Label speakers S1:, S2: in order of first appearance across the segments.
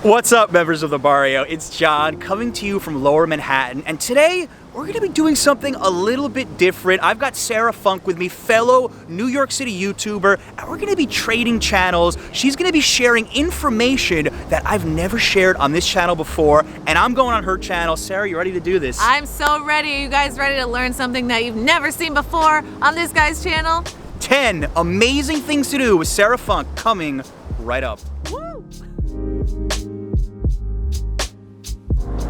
S1: What's up, members of the barrio? It's John coming to you from Lower Manhattan, and today we're gonna be doing something a little bit different. I've got Sarah Funk with me, fellow New York City YouTuber, and we're gonna be trading channels. She's gonna be sharing information that I've never shared on this channel before, and I'm going on her channel. Sarah, you ready to do this?
S2: I'm so ready. Are you guys ready to learn something that you've never seen before on this guy's channel?
S1: 10 amazing things to do with Sarah Funk coming right up.
S2: Woo!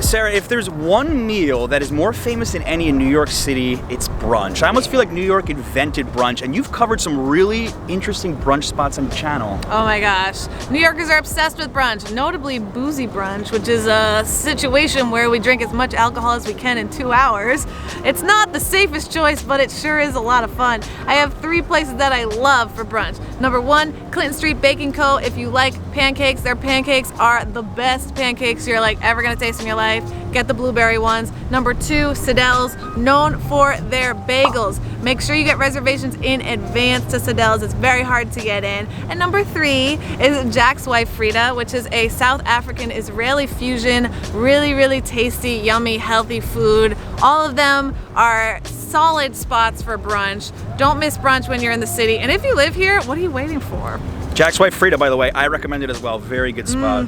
S1: Sarah, if there's one meal that is more famous than any in New York City, it's brunch. I almost feel like New York invented brunch, and you've covered some really interesting brunch spots on the channel.
S2: Oh my gosh. New Yorkers are obsessed with brunch, notably boozy brunch, which is a situation where we drink as much alcohol as we can in 2 hours. It's not the safest choice, but it sure is a lot of fun. I have 3 places that I love for brunch. Number 1, Clinton Street Baking Co. If you like pancakes, their pancakes are the best pancakes you're like ever gonna taste in your life. Get the blueberry ones. Number 2, Siddell's, known for their bagels. Make sure you get reservations in advance to Siddell's. It's very hard to get in. And number 3 is Jack's wife, Freda, which is a South African Israeli fusion. Really, really tasty, yummy, healthy food. All of them are solid spots for brunch. Don't miss brunch when you're in the city. And if you live here, what are you waiting for?
S1: Jack's wife, Freda, by the way, I recommend it as well. Very good spot.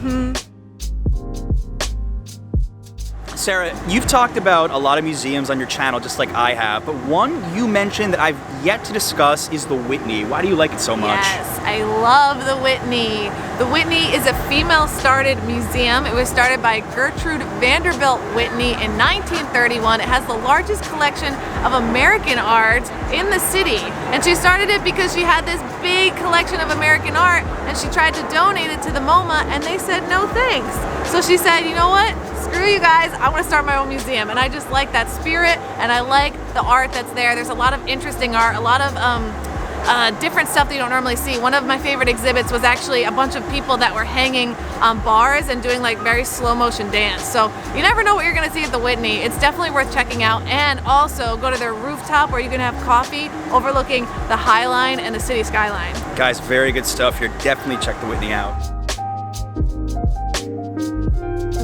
S1: Sarah, you've talked about a lot of museums on your channel, just like I have, but one you mentioned that I've yet to discuss is the Whitney. Why do you like it so much?
S2: Yes, I love the Whitney. The Whitney is a female-started museum. It was started by Gertrude Vanderbilt Whitney in 1931. It has the largest collection of American art in the city. And she started it because she had this big collection of American art, and she tried to donate it to the MoMA, and they said no thanks. So she said, you know what? Screw you guys, I want to start my own museum. And I just like that spirit, and I like the art that's there. There's a lot of interesting art, a lot of different stuff that you don't normally see. One of my favorite exhibits was actually a bunch of people that were hanging on bars and doing like very slow motion dance. So you never know what you're gonna see at the Whitney. It's definitely worth checking out. And also go to their rooftop where you can have coffee overlooking the Highline and the city skyline.
S1: Guys, very good stuff here. Definitely check the Whitney out.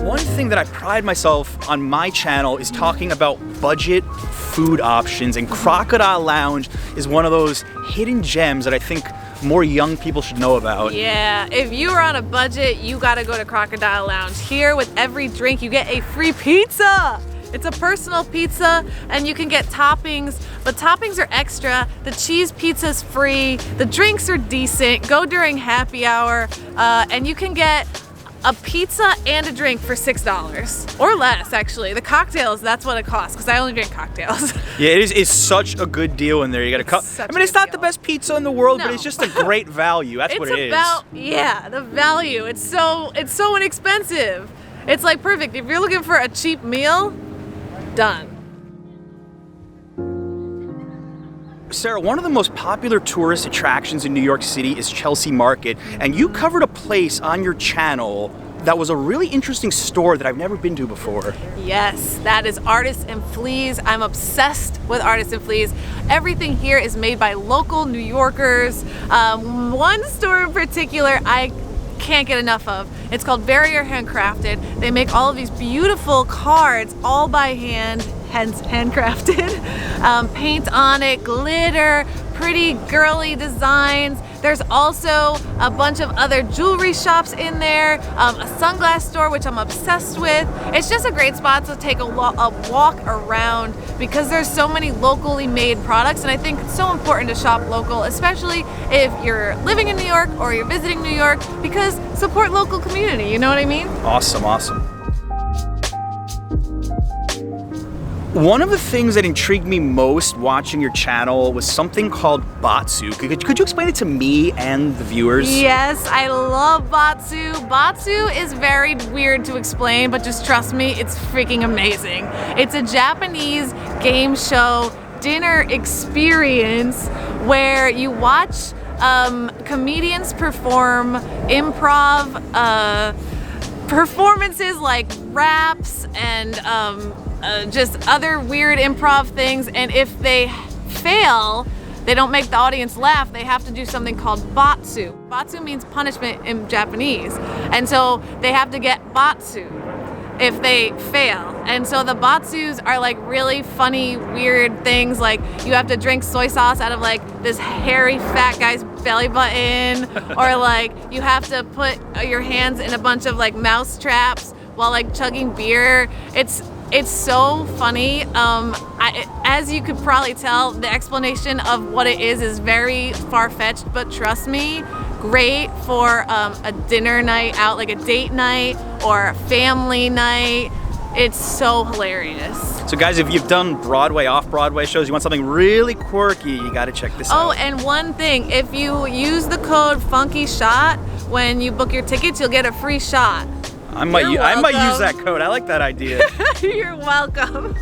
S1: One thing that I pride myself on my channel is talking about budget food options, and Crocodile Lounge is one of those hidden gems that I think more young people should know about.
S2: Yeah, if you are on a budget, you gotta go to Crocodile Lounge. Here, with every drink, you get a free pizza. It's a personal pizza, and you can get toppings, but toppings are extra. The cheese pizza's free. The drinks are decent. Go during happy hour, and you can get a pizza and a drink for $6 or less. Actually, the cocktails, that's what it costs, because I only drink cocktails. Yeah,
S1: it's such a good deal in there. You gotta I mean, it's not the best pizza in the world, but it's just a great value. That's what it is.
S2: Yeah, the value. It's so inexpensive. It's like perfect. If you're looking for a cheap meal, done.
S1: Sarah, one of the most popular tourist attractions in New York City is Chelsea Market, and you covered a place on your channel that was a really interesting store that I've never been to before.
S2: Yes, that is Artists and Fleas. I'm obsessed with Artists and Fleas. Everything here is made by local New Yorkers. One store in particular I can't get enough of. It's called Barrier Handcrafted. They make all of these beautiful cards all by hand, hence handcrafted. Paint on it, glitter, pretty girly designs. There's also a bunch of other jewelry shops in there, a sunglass store, which I'm obsessed with. It's just a great spot to take a walk around because there's so many locally made products, and I think it's so important to shop local, especially if you're living in New York or you're visiting New York, because support local community, you know what I mean?
S1: Awesome, awesome. One of the things that intrigued me most watching your channel was something called BATSU. Could you explain it to me and the viewers?
S2: Yes, I love BATSU. BATSU is very weird to explain, but just trust me, it's freaking amazing. It's a Japanese game show dinner experience where you watch comedians perform improv performances like raps and just other weird improv things, and if they fail, they don't make the audience laugh, they have to do something called BATSU. BATSU means punishment in Japanese. And so they have to get BATSU if they fail. And so the BATSUs are like really funny, weird things, like you have to drink soy sauce out of like this hairy fat guy's belly button, or like you have to put your hands in a bunch of like mouse traps while like chugging beer. It's so funny. As you could probably tell, the explanation of what it is very far-fetched, but trust me, great for a dinner night out, like a date night or a family night. It's so hilarious.
S1: So guys, if you've done Broadway, off-Broadway shows, you want something really quirky, you gotta check this out.
S2: Oh, and one thing, if you use the code FUNKYSHOT when you book your tickets, you'll get a free shot.
S1: I might use that code. I like that idea.
S2: You're welcome.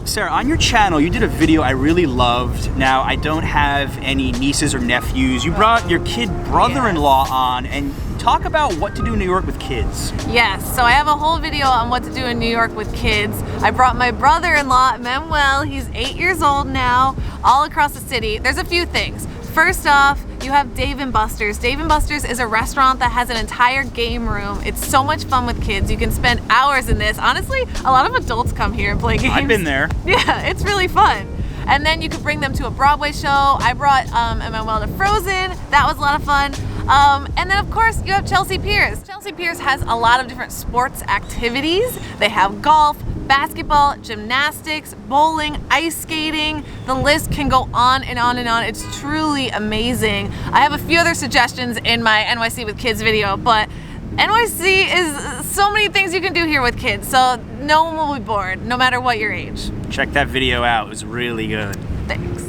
S1: Sarah, on your channel, you did a video I really loved. Now, I don't have any nieces or nephews. You brought your kid brother-in-law on and talk about what to do in New York with kids.
S2: Yes, so I have a whole video on what to do in New York with kids. I brought my brother-in-law, Manuel, he's 8 years old now, all across the city. There's a few things. First off, you have Dave & Buster's. Dave & Buster's is a restaurant that has an entire game room. It's so much fun with kids. You can spend hours in this. Honestly, a lot of adults come here and play games.
S1: I've been there.
S2: Yeah, it's really fun. And then you could bring them to a Broadway show. I brought Emmanuel to Frozen. That was a lot of fun. And then of course you have Chelsea Piers. Chelsea Piers has a lot of different sports activities. They have golf, basketball, gymnastics, bowling, ice skating. The list can go on and on and on. It's truly amazing. I have a few other suggestions in my NYC with Kids video, but NYC is so many things you can do here with kids, so no one will be bored, no matter what your age.
S1: Check that video out, it was really good.
S2: Thanks.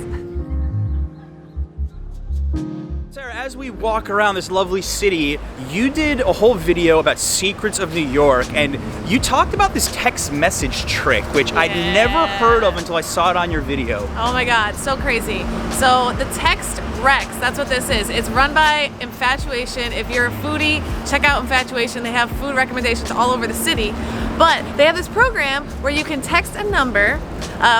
S1: Sarah, as we walk around this lovely city, you did a whole video about secrets of New York, and you talked about this text message trick, which I'd never heard of until I saw it on your video.
S2: Oh my God, so crazy. So the text Rex, that's what this is. It's run by Infatuation. If you're a foodie, check out Infatuation. They have food recommendations all over the city. But they have this program where you can text a number.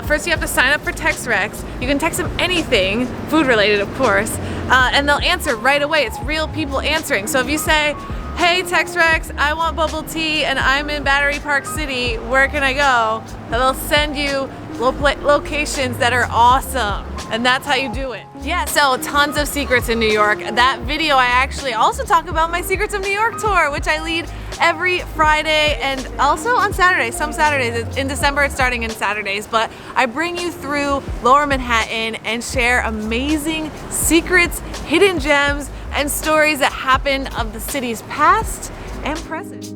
S2: First you have to sign up for Text Rex. You can text them anything, food related of course, and they'll answer right away. It's real people answering. So if you say, hey Text Rex, I want bubble tea and I'm in Battery Park City, where can I go? They'll send you locations that are awesome. And that's how you do it. Yeah, so tons of secrets in New York. That video I actually also talk about my Secrets of New York tour, which I lead every Friday and also on Saturdays. Some Saturdays. In December it's starting in Saturdays, but I bring you through Lower Manhattan and share amazing secrets, hidden gems, and stories that happen of the city's past and present.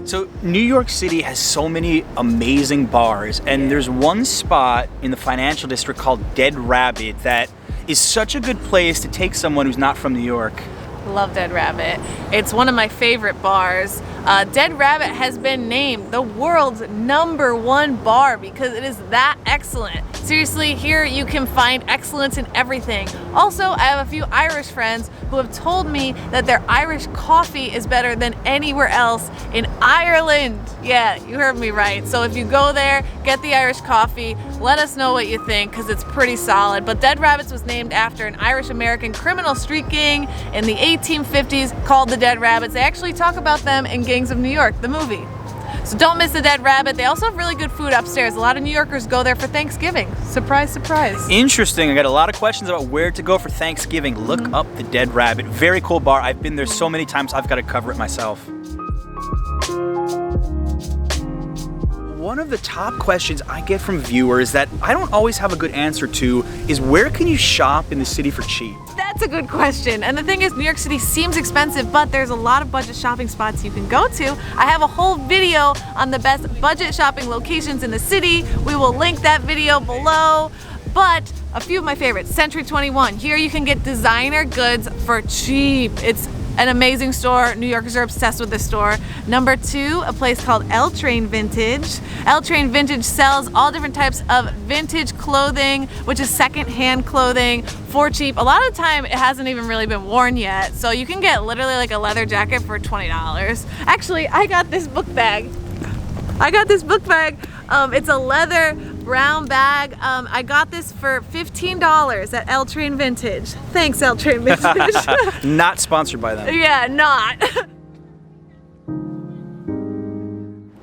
S1: So New York City has so many amazing bars, and there's one spot in the financial district called Dead Rabbit that is such a good place to take someone who's not from New York.
S2: Love Dead Rabbit. It's one of my favorite bars. Dead Rabbit has been named the world's #1 bar because it is that excellent. Seriously, here you can find excellence in everything. Also, I have a few Irish friends who have told me that their Irish coffee is better than anywhere else in Ireland. Yeah, you heard me right. So if you go there, get the Irish coffee, let us know what you think because it's pretty solid. But Dead Rabbits was named after an Irish-American criminal street gang in the 1850s called the Dead Rabbits. They actually talk about them in Gangs of New York, the movie. So don't miss the Dead Rabbit. They also have really good food upstairs. A lot of New Yorkers go there for Thanksgiving. Surprise, surprise.
S1: Interesting. I got a lot of questions about where to go for Thanksgiving. Look up the Dead Rabbit. Very cool bar. I've been there so many times, I've got to cover it myself. One of the top questions I get from viewers that I don't always have a good answer to is where can you shop in the city for cheap?
S2: That's a good question. And the thing is, New York City seems expensive, but there's a lot of budget shopping spots you can go to. I have a whole video on the best budget shopping locations in the city. We will link that video below. But a few of my favorites, Century 21. Here you can get designer goods for cheap. It's an amazing store. New Yorkers are obsessed with this store. Number 2, a place called L Train Vintage. L Train Vintage sells all different types of vintage clothing, which is second-hand clothing for cheap. A lot of the time, it hasn't even really been worn yet. So you can get literally like a leather jacket for $20. Actually, I got this book bag. It's a leather brown bag. I got this for $15 at L Train Vintage. Thanks, L Train Vintage.
S1: Not sponsored by them.
S2: Yeah, not.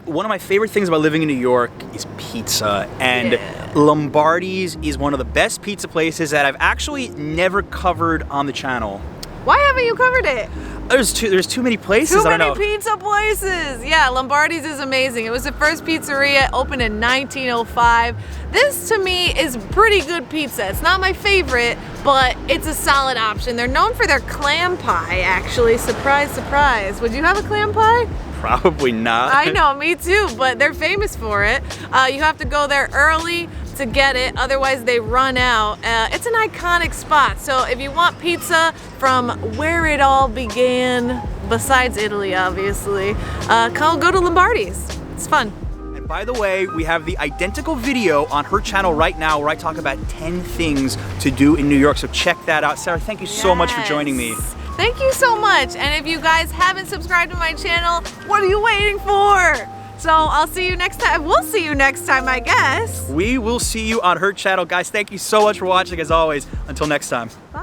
S1: One of my favorite things about living in New York is pizza, and Lombardi's is one of the best pizza places that I've actually never covered on the channel.
S2: Why haven't you covered it?
S1: There's too many places.
S2: Too
S1: I don't
S2: many
S1: know.
S2: pizza places. Yeah, Lombardi's is amazing. It was the first pizzeria, opened in 1905. This to me is pretty good pizza. It's not my favorite, but it's a solid option. They're known for their clam pie, actually. Surprise, surprise. Would you have a clam pie?
S1: Probably not.
S2: I know, me too, but they're famous for it. You have to go there early to get it, otherwise they run out. It's an iconic spot, so if you want pizza from where it all began, besides Italy obviously, go to Lombardi's. It's fun.
S1: And by the way, we have the identical video on her channel right now where I talk about 10 things to do in New York, so check that out. Sarah, thank you so much for joining me.
S2: Thank you so much, and if you guys haven't subscribed to my channel, what are you waiting for? So I'll see you next time. We'll see you next time, I guess.
S1: We will see you on her channel. Guys, thank you so much for watching as always. Until next time.
S2: Bye.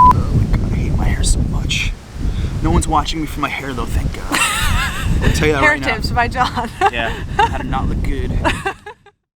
S1: Oh my God, I hate my hair so much. No one's watching me for my hair though, thank God. I'll tell you that
S2: Hair
S1: right now.
S2: tips by John.
S1: Yeah, how to not look good.